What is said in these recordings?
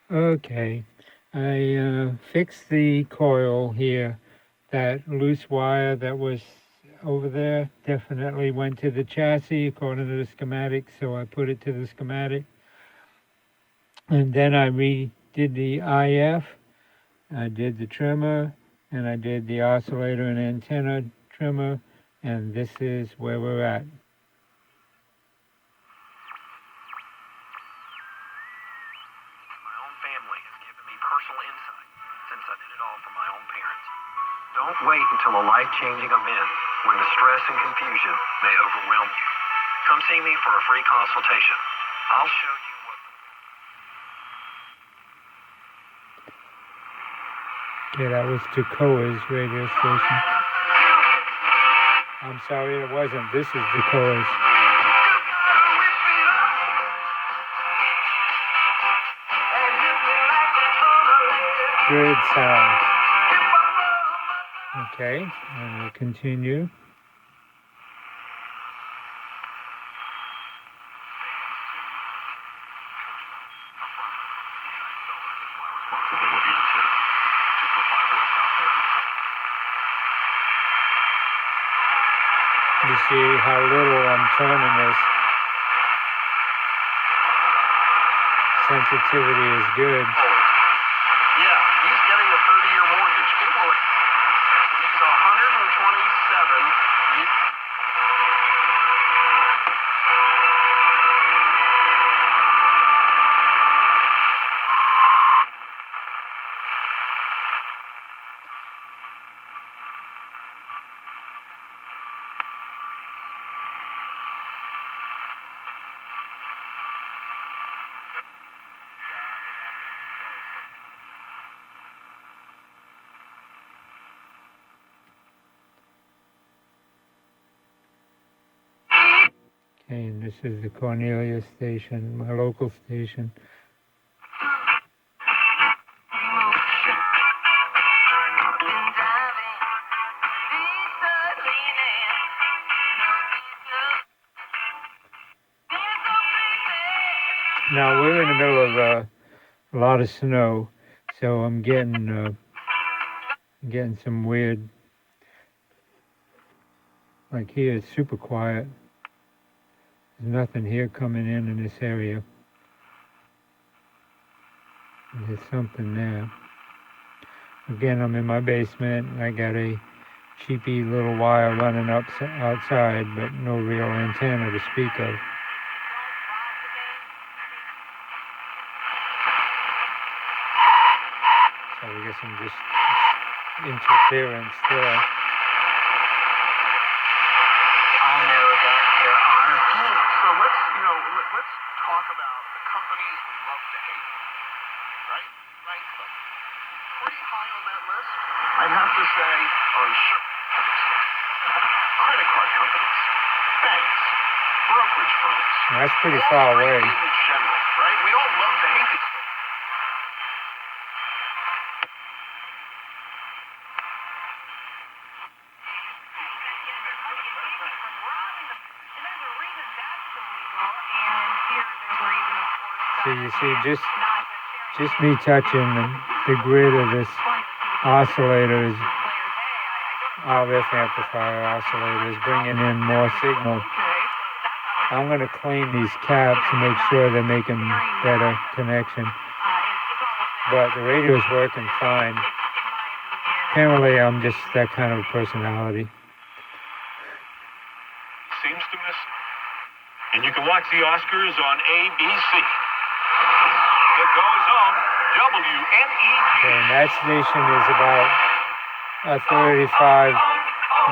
Okay, I fixed the coil here. That loose wire that was over there definitely went to the chassis according to the schematic, so I put it to the schematic. And then I redid the IF, I did the trimmer, and I did the oscillator and antenna trimmer, and this is where we're at. Don't wait until a life-changing event when the stress and confusion may overwhelm you. Come see me for a free consultation. I'll show you what... Okay, that was Dakota's radio station. I'm sorry, it wasn't. This is Dakota's. Good sound. Okay, and we'll continue. You see how little I'm turning this. Sensitivity is good. Yeah, he's getting a 30-year mortgage. He's 127. Okay, and this is the Cornelia station, my local station. Now we're in the middle of a lot of snow, so I'm getting some weird. Like here, it's super quiet. There's nothing here coming in this area. There's something there. Again, I'm in my basement. I got a cheapy little wire running up outside, but no real antenna to speak of. So I guess I'm just interference there. So let's talk about the companies we love to hate, right? Rank them. Pretty high on that list, I'd have to say, are insurance companies, credit card companies, banks, brokerage firms. That's pretty far away. In general, right? We don't love to hate these things. So you see, just me touching the grid of this oscillator is RF amplifier oscillator is bringing in more signal. I'm going to clean these caps to make sure they're making better connection. But the radio is working fine. Apparently, I'm just that kind of personality. Seems to miss it. And you can watch the Oscars on ABC. It goes on WNEG. And that station is about 35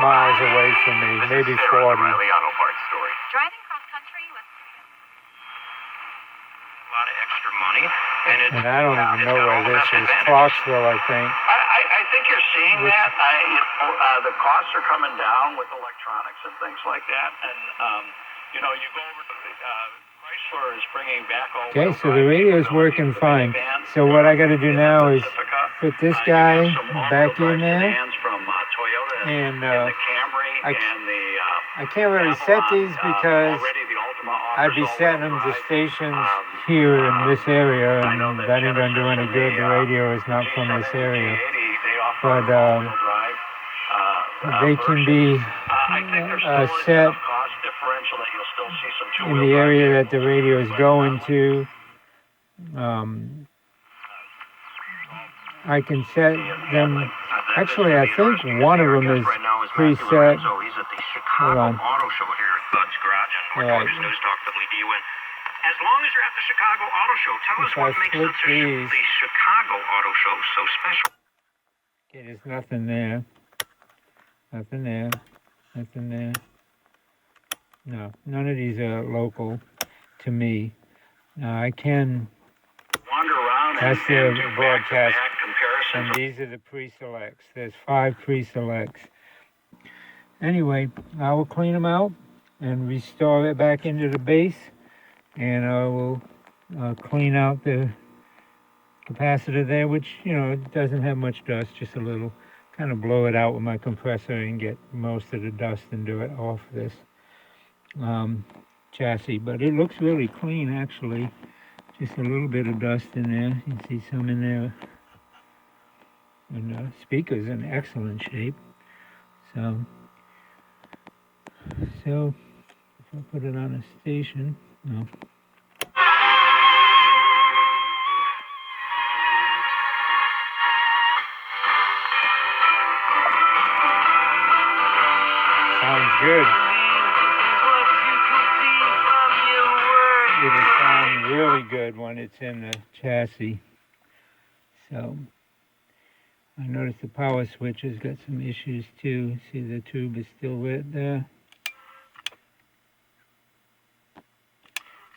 miles away from me, maybe 40. Driving cross country with a lot of extra money, and I don't even know where this is. Clarksville, I think. I think you're seeing that. The costs are coming down with electronics and things like that, and you go over to Chrysler is bringing back all. Okay, so the radio is working fine. So what I got to do now is put this guy back in there, and I can't really set these because I'd be setting them to stations here in this area, and that ain't gonna do any good. The radio is not from this area, but they can be set in the area that the radio is going to. I can set them. Actually, I think one of them is preset. Hold on. All right. As long as you're at the Chicago Auto Show, tell us what makes the Chicago Auto Show so special. Okay, there's nothing there. Nothing there. Nothing there. No, none of these are local to me. I can. Wander around that's the broadcast. And these are the pre-selects. There's 5 pre-selects. Anyway, I will clean them out and restore it back into the base. And I will clean out the capacitor there, which, you know, it doesn't have much dust, just a little. Kind of blow it out with my compressor and get most of the dust and do it off this chassis. But it looks really clean, actually. Just a little bit of dust in there. You can see some in there. And the speaker's in excellent shape. So if I put it on a station, no. Sounds good. It'll sound really good when it's in the chassis. So I noticed the power switch has got some issues too. See, the tube is still lit there.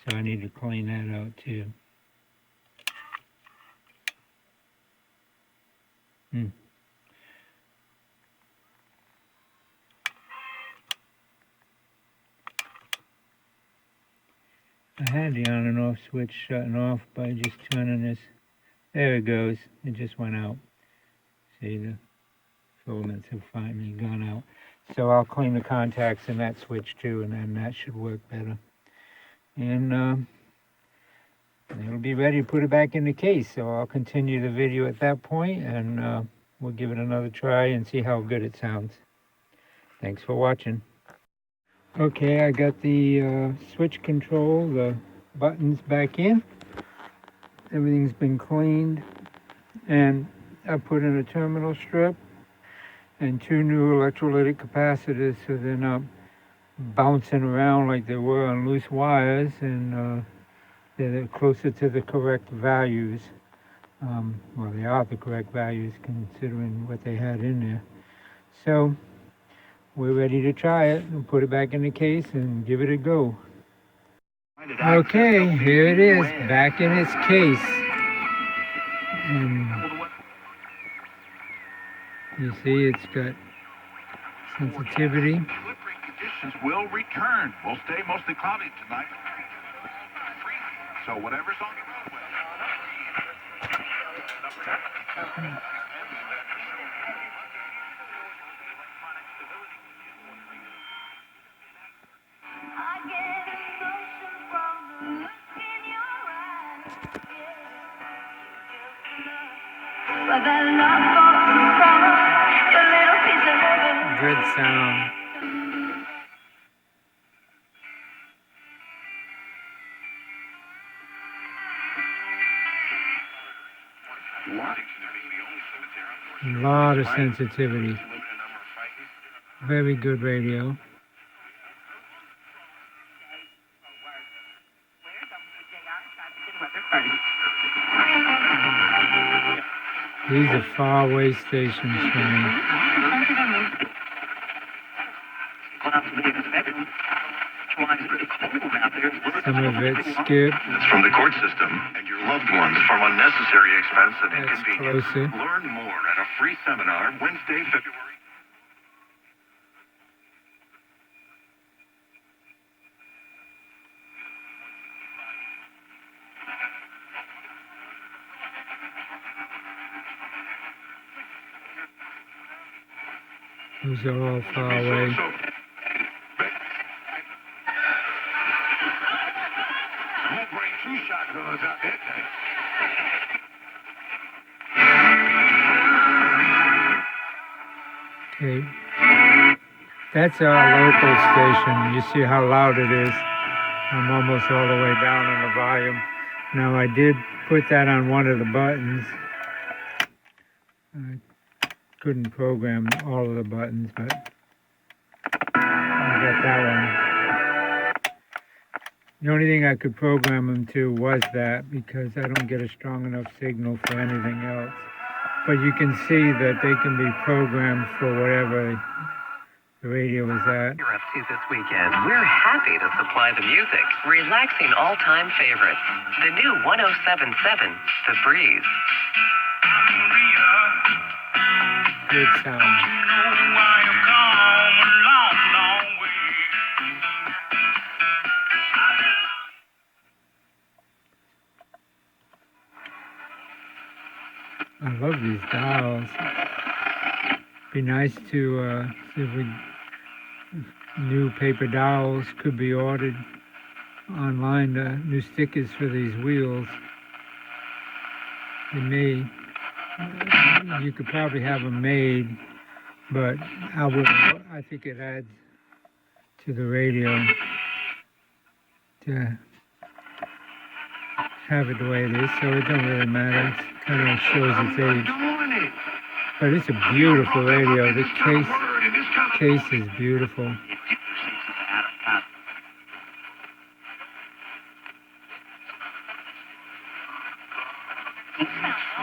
So I need to clean that out too. I had the on and off switch shutting off by just turning this. There it goes. It just went out. See, the filaments have finally gone out. So I'll clean the contacts in that switch too, and then that should work better. And it'll be ready to put it back in the case. So I'll continue the video at that point, and we'll give it another try and see how good it sounds. Thanks for watching. Okay, I got the switch control, the buttons back in. Everything's been cleaned, and I put in a terminal strip and 2 new electrolytic capacitors so they're not bouncing around like they were on loose wires, and they're closer to the correct values. Well, they are the correct values considering what they had in there. So we're ready to try it and put it back in the case and give it a go. Okay, here it is, back in its case. And you see it's got sensitivity. Conditions will return. Will stay mostly cloudy tonight. So whatever's on the roadway. Good sound. A lot of sensitivity. Very good radio. These are far away stations for me. Some of it skipped. From the court system and your loved ones from unnecessary expense and That's inconvenience. closer. Learn more at a free seminar Wednesday, February. Those are all far away. Okay. That's our local station. You see how loud it is. I'm almost all the way down on the volume. Now I did put that on one of the buttons. I couldn't program all of the buttons, but I got that one. The only thing I could program them to was that, because I don't get a strong enough signal for anything else. But you can see that they can be programmed for whatever the radio is at. You're up to this weekend. We're happy to supply the music. Relaxing all-time favorites. The new 107.7, The Breeze. Good sound. I love these dials. Be nice to see if new paper dials could be ordered online. New stickers for these wheels. They may. You could probably have them made, but I think it adds to the radio to have it the way it is, so it don't really matter. It kind of shows its age. But it's a beautiful radio. The case is beautiful.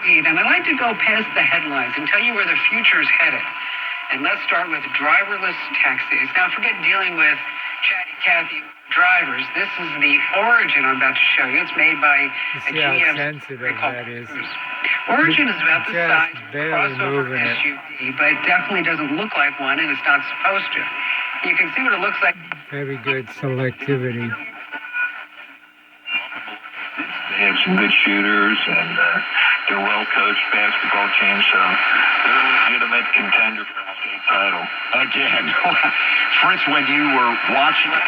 And I'd like to go past the headlines and tell you where the future is headed. And let's start with driverless taxis. Now, forget dealing with chatty Cathy drivers. This is the Origin I'm about to show you. It's made by You a see how GM. sensitive that is. Origin is about the Just size of a barely crossover moving it. SUV, but it definitely doesn't look like one, and it's not supposed to. You can see what it looks like. Very good selectivity. They have some good shooters, and they're well-coached basketball team, so they're a legitimate contender for the state title. Again, Fritz, when you were watching it,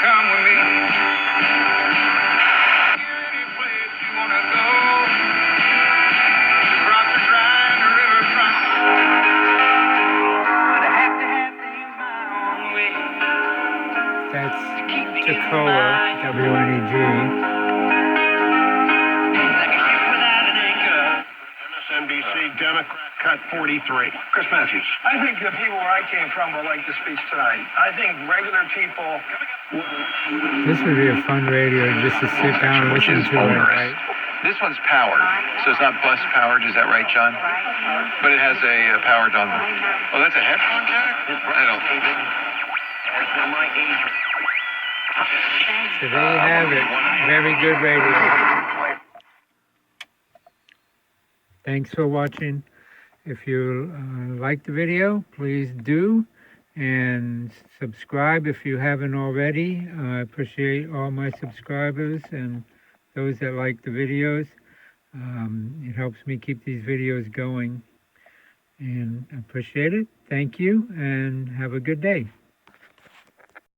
come with me. Any place you wanna go. Across the Rhine, the riverfront. But I have to have things my own way. That's Tacoma, WNEG. MSNBC Democrat cut 43. Chris Matthews. I think the people where I came from will like the speech tonight. I think regular people will. This would be a fun radio just to sit down and listen to it, right? This one's powered, so it's not bus powered. Is that right, John? But it has a power dongle. Oh, that's a headphone jack? I don't think it. So there you have it. Very good radio. Thanks for watching. If you like the video, please do. And subscribe if you haven't already. I appreciate all my subscribers and those that like the videos. It helps me keep these videos going. And I appreciate it. Thank you and have a good day.